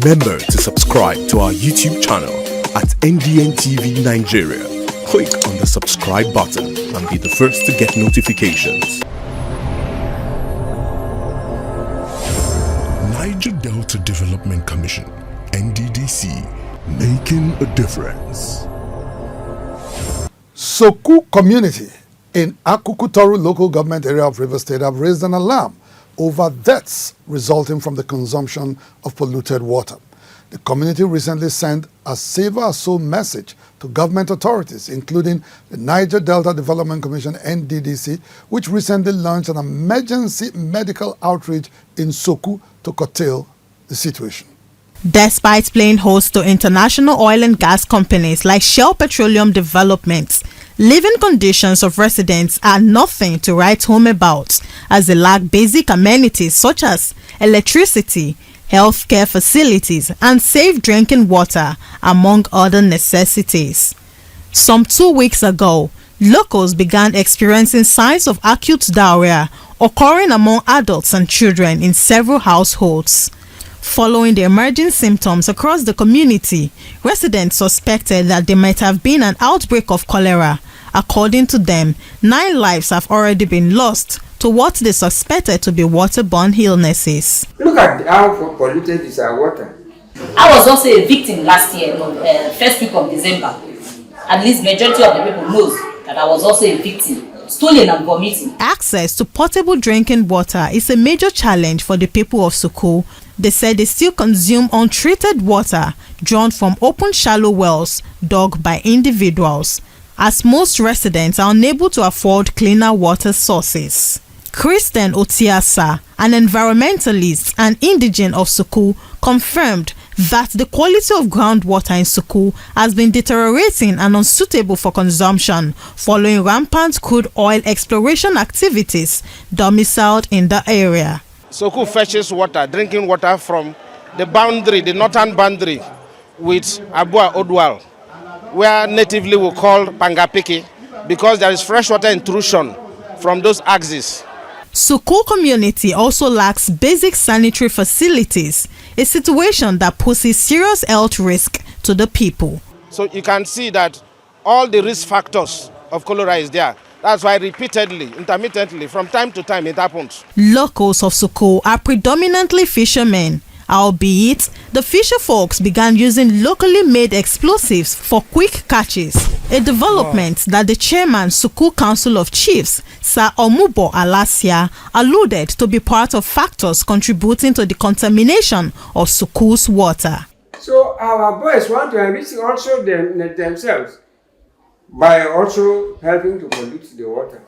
Remember to subscribe to our YouTube channel at NDN Nigeria. Click on the subscribe button and be the first to get notifications. Niger Delta Development Commission, NDDC, making a difference. Soku community in AKUGHA local government area of Rivers State have raised an alarm over deaths resulting from the consumption of polluted water. The community recently sent a Save Our Soul message to government authorities, including the Niger Delta Development Commission, NDDC, which recently launched an emergency medical outreach in Soku to curtail the situation. Despite playing host to international oil and gas companies like Shell Petroleum Development, living conditions of residents are nothing to write home about, as they lack basic amenities such as electricity, healthcare facilities, and safe drinking water, among other necessities. Some 2 weeks ago, locals began experiencing signs of acute diarrhea occurring among adults and children in several households. Following the emerging symptoms across the community, residents suspected that there might have been an outbreak of cholera. According to them, 9 lives have already been lost to what they suspected to be waterborne illnesses. Look at how polluted is our water. I was also a victim last year, first week of December. At least majority of the people knows that I was also a victim, stooling and vomiting. Access to potable drinking water is a major challenge for the people of Soku. They said they still consume untreated water drawn from open shallow wells dug by individuals, as most residents are unable to afford cleaner water sources. Christian Otiasa, an environmentalist and indigene of Soku, confirmed that the quality of groundwater in Soku has been deteriorating and unsuitable for consumption following rampant crude oil exploration activities domiciled in the area. Soku fetches water, drinking water from the boundary, the northern boundary with Abua Odwal, where natively we call Pangapiki, because there is freshwater intrusion from those axes. Soku community also lacks basic sanitary facilities, a situation that poses serious health risk to the people. So you can see that all the risk factors of cholera is there. That's why repeatedly, intermittently, from time to time it happens. Locals of Soku are predominantly fishermen, albeit the fisher folks began using locally made explosives for quick catches, a development that the chairman Soku Council of Chiefs, Sir Omubo Alasia, alluded to be part of factors contributing to the contamination of Soku's water. So our boys want to enrich also themselves by also helping to pollute the water.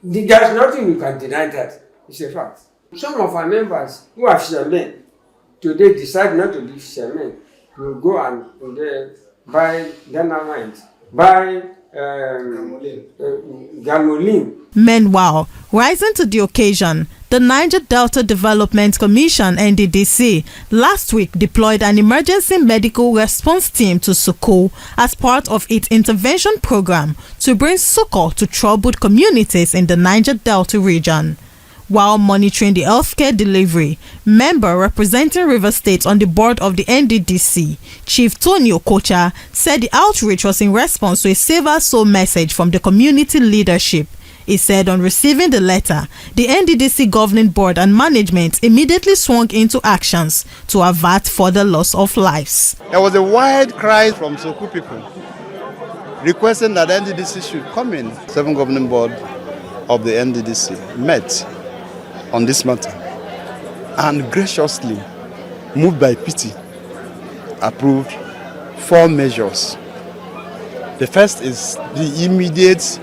There's nothing you can deny that. It's a fact. Some of our members who are fishermen today decide not to be fishermen. Will go and buy dynamite, buy gamoline. Meanwhile, rising to the occasion, the Niger Delta Development Commission, NDDC, last week deployed an emergency medical response team to Soku as part of its intervention program to bring succor to troubled communities in the Niger Delta region. While monitoring the healthcare delivery, member representing Rivers State on the board of the NDDC, Chief Tony Okocha, said the outreach was in response to a Save Our Soul message from the community leadership. He said on receiving the letter, the NDDC governing board and management immediately swung into actions to avert further loss of lives. There was a wide cry from Soku people requesting that NDDC should come in. 7 governing board of the NDDC met on this matter and graciously, moved by pity, approved 4 measures. The first is the immediate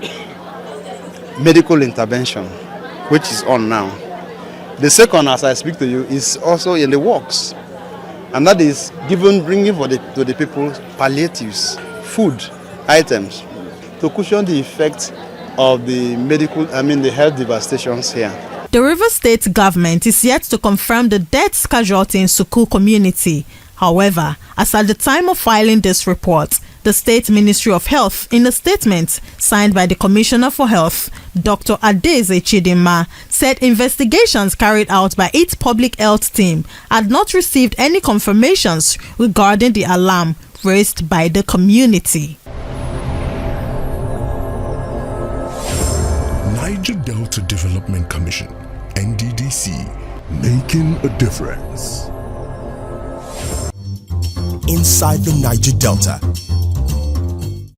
medical intervention, which is on now. The second, as I speak to you, is also in the works, and that is bringing to the people palliatives, food items, to cushion the effect of the the health devastations here. The Rivers State government is yet to confirm the deaths casualty in Soku community. However, as at the time of filing this report, The State Ministry of Health, in a statement signed by the Commissioner for Health, Dr. Adeze Chidinma, said investigations carried out by its public health team had not received any confirmations regarding the alarm raised by the community. Niger Delta Development Commission, NDDC, making a difference. Inside the Niger Delta,